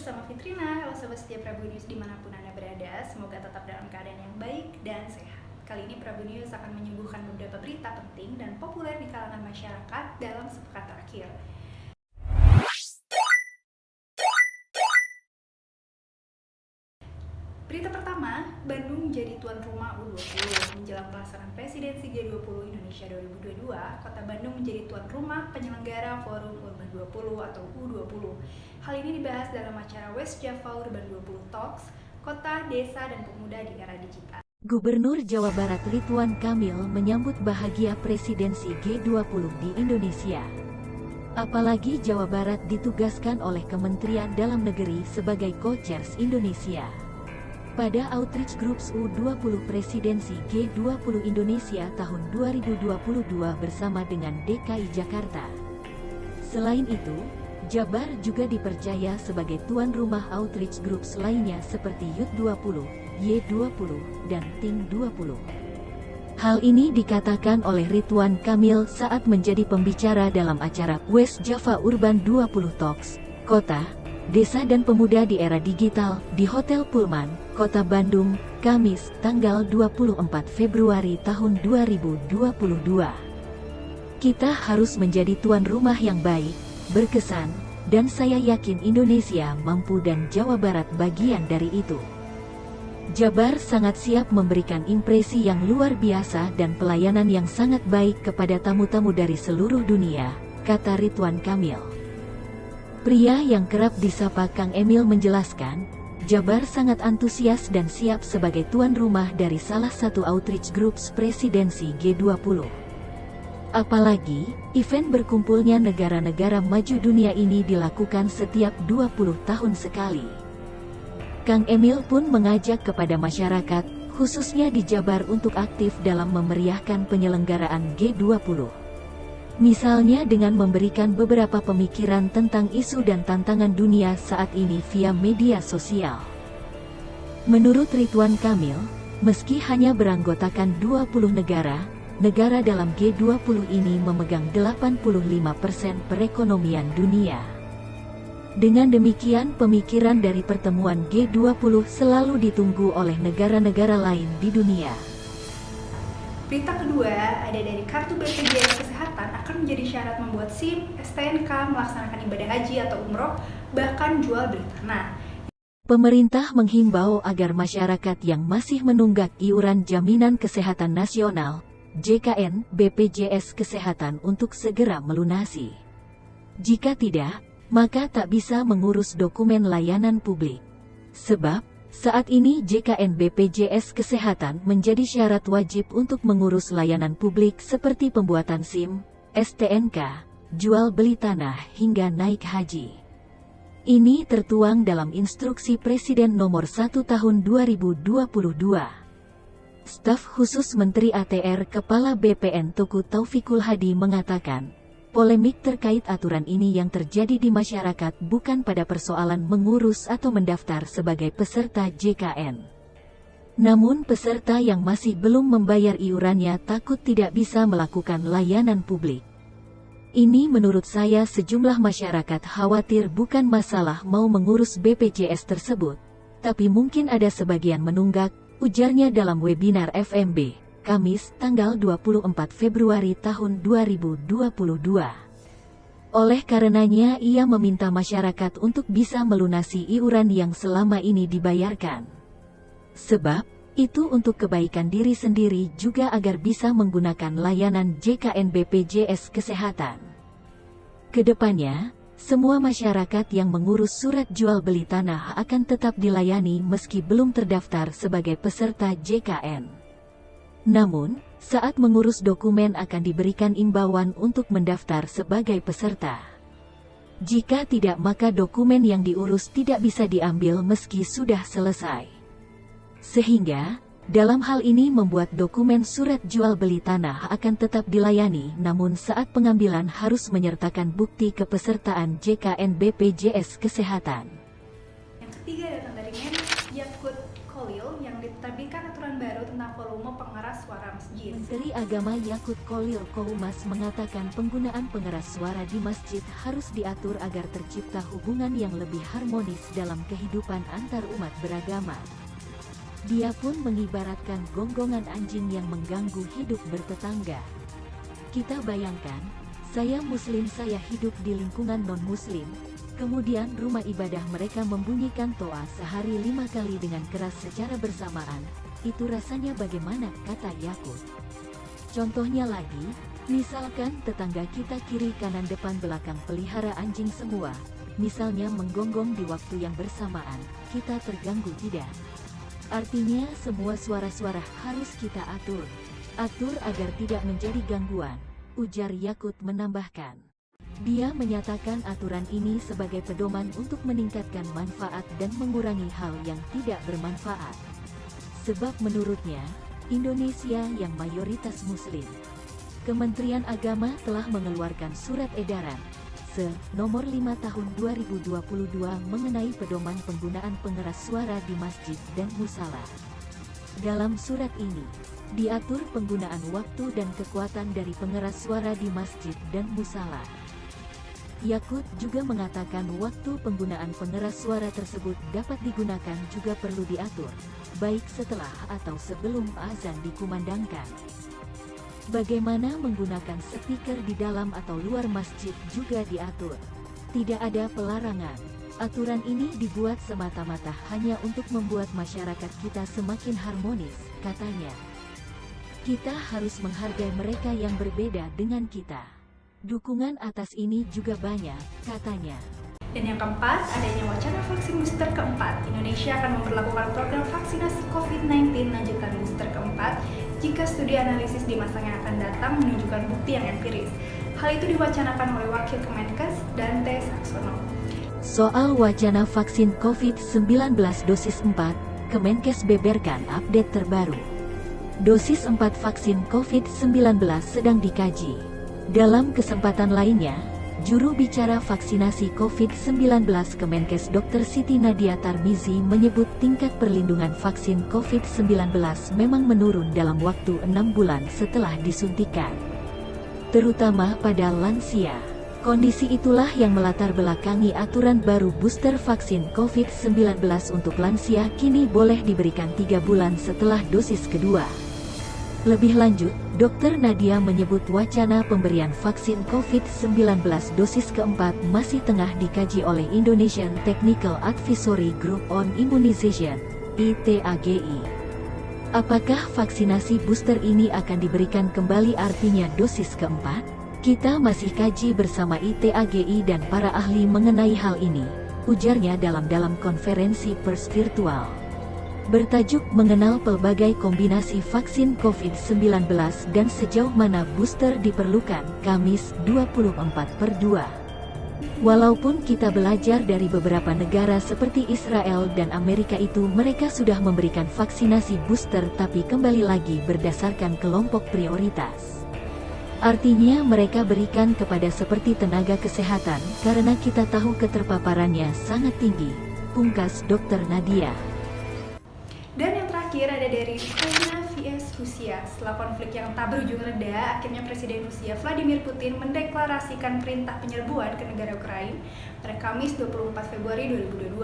bersama Fitrina. Halo Sobat Setia Prabu News dimanapun Anda berada. Semoga tetap dalam keadaan yang baik dan sehat. Kali ini Prabu News akan menyuguhkan beberapa berita penting dan populer di kalangan masyarakat dalam sepekan terakhir. Berita pertama, Bandung menjadi tuan rumah U20. Menjelang pelaksanaan presidensi G20 Indonesia 2022, Kota Bandung menjadi tuan rumah penyelenggara Forum Urban 20 atau U20. Hal ini dibahas dalam acara West Java Urban 20 Talks, Kota, Desa, dan Pemuda di Era Digital. Gubernur Jawa Barat Ridwan Kamil menyambut bahagia presidensi G20 di Indonesia. Apalagi Jawa Barat ditugaskan oleh Kementerian Dalam Negeri sebagai co-chairs Indonesia. Pada Outreach Groups U20 Presidensi G20 Indonesia tahun 2022 bersama dengan DKI Jakarta. Selain itu, Jabar juga dipercaya sebagai tuan rumah Outreach Groups lainnya seperti Youth 20, Y20, dan Think 20. Hal ini dikatakan oleh Ridwan Kamil saat menjadi pembicara dalam acara West Java Urban 20 Talks, Kota, Desa dan Pemuda di Era Digital di Hotel Pullman, Kota Bandung, Kamis, tanggal 24 Februari tahun 2022. Kita harus menjadi tuan rumah yang baik, berkesan, dan saya yakin Indonesia mampu dan Jawa Barat bagian dari itu. Jabar sangat siap memberikan impresi yang luar biasa dan pelayanan yang sangat baik kepada tamu-tamu dari seluruh dunia, kata Ridwan Kamil. Pria yang kerap disapa Kang Emil menjelaskan, Jabar sangat antusias dan siap sebagai tuan rumah dari salah satu outreach groups presidensi G20. Apalagi, event berkumpulnya negara-negara maju dunia ini dilakukan setiap 20 tahun sekali. Kang Emil pun mengajak kepada masyarakat, khususnya di Jabar untuk aktif dalam memeriahkan penyelenggaraan G20. Misalnya dengan memberikan beberapa pemikiran tentang isu dan tantangan dunia saat ini via media sosial. Menurut Ridwan Kamil, meski hanya beranggotakan 20 negara, negara dalam G20 ini memegang 85% perekonomian dunia. Dengan demikian pemikiran dari pertemuan G20 selalu ditunggu oleh negara-negara lain di dunia. Berita kedua, ada dari kartu BPJS Kesehatan akan menjadi syarat membuat SIM, STNK, melaksanakan ibadah haji atau umroh, bahkan jual beli tanah. Pemerintah menghimbau agar masyarakat yang masih menunggak iuran Jaminan Kesehatan Nasional, JKN, BPJS Kesehatan untuk segera melunasi. Jika tidak, maka tak bisa mengurus dokumen layanan publik. Sebab, saat ini JKN BPJS Kesehatan menjadi syarat wajib untuk mengurus layanan publik seperti pembuatan SIM, STNK, jual beli tanah hingga naik haji. Ini tertuang dalam Instruksi Presiden Nomor 1 Tahun 2022. Staf Khusus Menteri ATR Kepala BPN Tuku Taufikul Hadi mengatakan, polemik terkait aturan ini yang terjadi di masyarakat bukan pada persoalan mengurus atau mendaftar sebagai peserta JKN. Namun peserta yang masih belum membayar iurannya takut tidak bisa melakukan layanan publik. Ini menurut saya sejumlah masyarakat khawatir bukan masalah mau mengurus BPJS tersebut, tapi mungkin ada sebagian menunggak, ujarnya dalam webinar FMB. Kamis, tanggal 24 Februari tahun 2022. Oleh karenanya ia meminta masyarakat untuk bisa melunasi iuran yang selama ini dibayarkan. Sebab, itu untuk kebaikan diri sendiri juga agar bisa menggunakan layanan JKN BPJS Kesehatan. Kedepannya, semua masyarakat yang mengurus surat jual beli tanah akan tetap dilayani meski belum terdaftar sebagai peserta JKN. Namun, saat mengurus dokumen akan diberikan imbauan untuk mendaftar sebagai peserta. Jika tidak maka dokumen yang diurus tidak bisa diambil meski sudah selesai. Sehingga, dalam hal ini membuat dokumen surat jual beli tanah akan tetap dilayani namun saat pengambilan harus menyertakan bukti kepesertaan JKN BPJS Kesehatan. Yang ketiga datang dari Yakut Kolil yang diterbitkan aturan baru baru tentang volume pengeras suara masjid. Menteri Agama Yakut Kholil Koumas mengatakan penggunaan pengeras suara di masjid harus diatur agar tercipta hubungan yang lebih harmonis dalam kehidupan antar umat beragama. Dia pun mengibaratkan gonggongan anjing yang mengganggu hidup bertetangga. Kita bayangkan, saya muslim, saya hidup di lingkungan non-muslim, kemudian rumah ibadah mereka membunyikan toa sehari 5 kali dengan keras secara bersamaan, itu rasanya bagaimana, kata Yakut. Contohnya lagi, misalkan tetangga kita kiri kanan depan belakang pelihara anjing semua, misalnya menggonggong di waktu yang bersamaan, kita terganggu tidak? Artinya semua suara-suara harus kita atur agar tidak menjadi gangguan, ujar Yakut menambahkan. Dia menyatakan aturan ini sebagai pedoman untuk meningkatkan manfaat dan mengurangi hal yang tidak bermanfaat. Sebab menurutnya, Indonesia yang mayoritas muslim. Kementerian Agama telah mengeluarkan surat edaran nomor 5 tahun 2022 mengenai pedoman penggunaan pengeras suara di masjid dan musala. Dalam surat ini, diatur penggunaan waktu dan kekuatan dari pengeras suara di masjid dan musala. Yakut juga mengatakan waktu penggunaan pengeras suara tersebut dapat digunakan juga perlu diatur, baik setelah atau sebelum azan dikumandangkan. Bagaimana menggunakan speaker di dalam atau luar masjid juga diatur. Tidak ada pelarangan. Aturan ini dibuat semata-mata hanya untuk membuat masyarakat kita semakin harmonis, katanya. Kita harus menghargai mereka yang berbeda dengan kita. Dukungan atas ini juga banyak, katanya. Dan yang keempat, adanya wacana vaksin booster keempat. Indonesia akan memperlakukan program vaksinasi COVID-19 lanjutan booster keempat jika studi analisis di masa yang akan datang menunjukkan bukti yang empiris. Hal itu diwacanakan oleh Wakil Kemenkes Dante Saxono. Soal wacana vaksin COVID-19 dosis 4, Kemenkes beberkan update terbaru. Dosis 4 vaksin COVID-19 sedang dikaji. Dalam kesempatan lainnya, juru bicara vaksinasi COVID-19 Kemenkes Dr. Siti Nadia Tarmizi menyebut tingkat perlindungan vaksin COVID-19 memang menurun dalam waktu 6 bulan setelah disuntikan, terutama pada lansia. Kondisi itulah yang melatar belakangi aturan baru booster vaksin COVID-19 untuk lansia kini boleh diberikan 3 bulan setelah dosis kedua. Lebih lanjut, Dr. Nadia menyebut wacana pemberian vaksin COVID-19 dosis keempat masih tengah dikaji oleh Indonesian Technical Advisory Group on Immunization, ITAGI. Apakah vaksinasi booster ini akan diberikan kembali artinya dosis keempat? Kita masih kaji bersama ITAGI dan para ahli mengenai hal ini, ujarnya dalam konferensi pers virtual bertajuk mengenal pelbagai kombinasi vaksin COVID-19 dan sejauh mana booster diperlukan, Kamis 24/2. Walaupun kita belajar dari beberapa negara seperti Israel dan Amerika itu mereka sudah memberikan vaksinasi booster tapi kembali lagi berdasarkan kelompok prioritas. Artinya mereka berikan kepada seperti tenaga kesehatan karena kita tahu keterpaparannya sangat tinggi, pungkas Dr. Nadia. Dan yang terakhir ada dari Ukraina vs Rusia. Setelah konflik yang tak berujung reda, akhirnya Presiden Rusia Vladimir Putin mendeklarasikan perintah penyerbuan ke negara Ukraina pada Kamis 24 Februari 2022.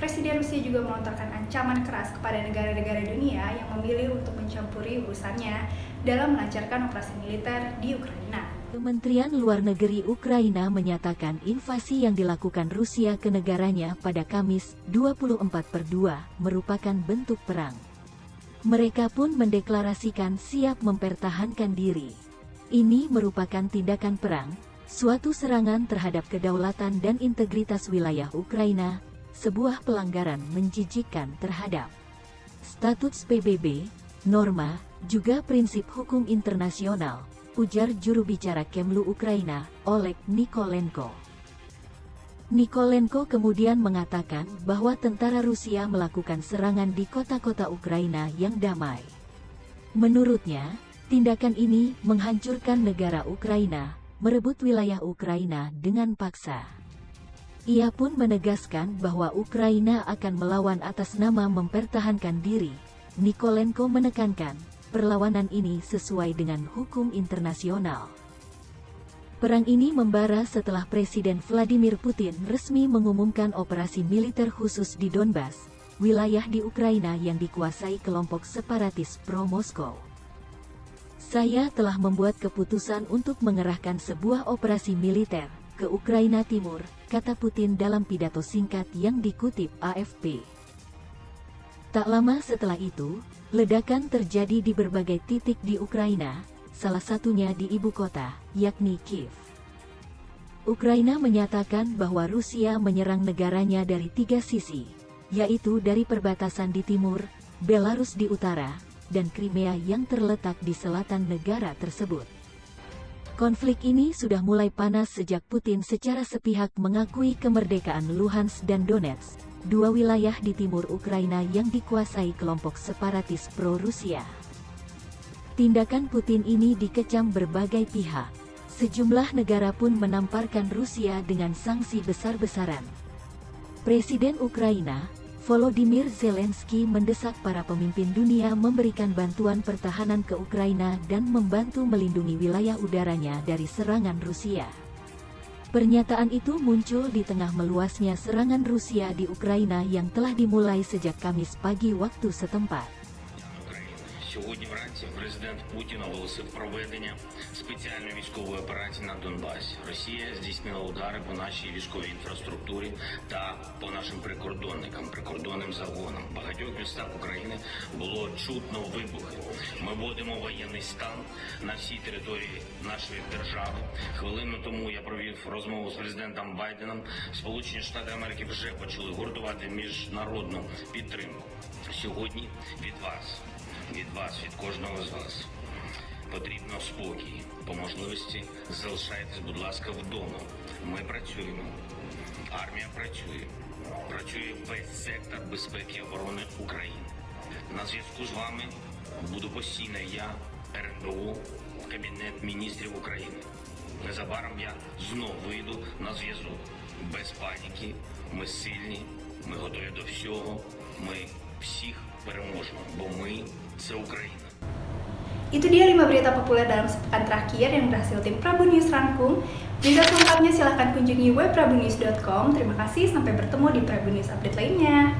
Presiden Rusia juga melontarkan ancaman keras kepada negara-negara dunia yang memilih untuk mencampuri urusannya dalam melancarkan operasi militer di Ukraina. Kementerian Luar Negeri Ukraina menyatakan invasi yang dilakukan Rusia ke negaranya pada Kamis 24/2 merupakan bentuk perang. Mereka pun mendeklarasikan siap mempertahankan diri. Ini merupakan tindakan perang, suatu serangan terhadap kedaulatan dan integritas wilayah Ukraina, sebuah pelanggaran menjijikkan terhadap status PBB, norma, juga prinsip hukum internasional, ujar juru bicara Kemlu Ukraina, Oleg Nikolenko. Nikolenko kemudian mengatakan bahwa tentara Rusia melakukan serangan di kota-kota Ukraina yang damai. Menurutnya, tindakan ini menghancurkan negara Ukraina, merebut wilayah Ukraina dengan paksa. Ia pun menegaskan bahwa Ukraina akan melawan atas nama mempertahankan diri, Nikolenko menekankan, perlawanan ini sesuai dengan hukum internasional. Perang ini membara setelah Presiden Vladimir Putin resmi mengumumkan operasi militer khusus di Donbas, wilayah di Ukraina yang dikuasai kelompok separatis pro-Moskow. Saya telah membuat keputusan untuk mengerahkan sebuah operasi militer ke Ukraina Timur, kata Putin dalam pidato singkat yang dikutip AFP. Tak lama setelah itu, ledakan terjadi di berbagai titik di Ukraina, salah satunya di ibu kota, yakni Kiev. Ukraina menyatakan bahwa Rusia menyerang negaranya dari 3 sisi, yaitu dari perbatasan di timur, Belarus di utara, dan Crimea yang terletak di selatan negara tersebut. Konflik ini sudah mulai panas sejak Putin secara sepihak mengakui kemerdekaan Luhansk dan Donetsk, 2 wilayah di timur Ukraina yang dikuasai kelompok separatis pro-Rusia. Tindakan Putin ini dikecam berbagai pihak. Sejumlah negara pun menamparkan Rusia dengan sanksi besar-besaran. Presiden Ukraina, Volodymyr Zelensky mendesak para pemimpin dunia memberikan bantuan pertahanan ke Ukraina dan membantu melindungi wilayah udaranya dari serangan Rusia. Pernyataan itu muncul di tengah meluasnya serangan Rusia di Ukraina yang telah dimulai sejak Kamis pagi waktu setempat. Сьогодні вранці президент Путін оголосив проведення спеціальної військової операції на Донбасі. Росія здійснила удари по нашій військовій інфраструктурі та по нашим прикордонним загонам. В багатьох містах України було чутно вибухи. Ми вводимо воєнний стан на всій території нашої держави. Хвилину тому я провів розмову з президентом Байденом. Сполучені Штати Америки вже почали гуртувати міжнародну підтримку. Сьогодні від вас, від кожного з вас потрібно спокій. По можливості залишайтесь, будь ласка, вдома. Ми працюємо. Армія працює. Працює весь сектор безпеки і оборони України. На зв'язку з вами буду постійно я, РНБО, Кабінет міністрів України. Незабаром я знов вийду на зв'язок. Без паніки. Ми сильні. Ми готові до всього. Ми всіх переможемо, бо ми – це Україна. Itu dia 5 berita populer dalam sepekan terakhir yang berhasil tim Prabu News rangkum. Berita selengkapnya silahkan kunjungi web prabunews.com. Terima kasih, sampai bertemu di Prabu News update lainnya.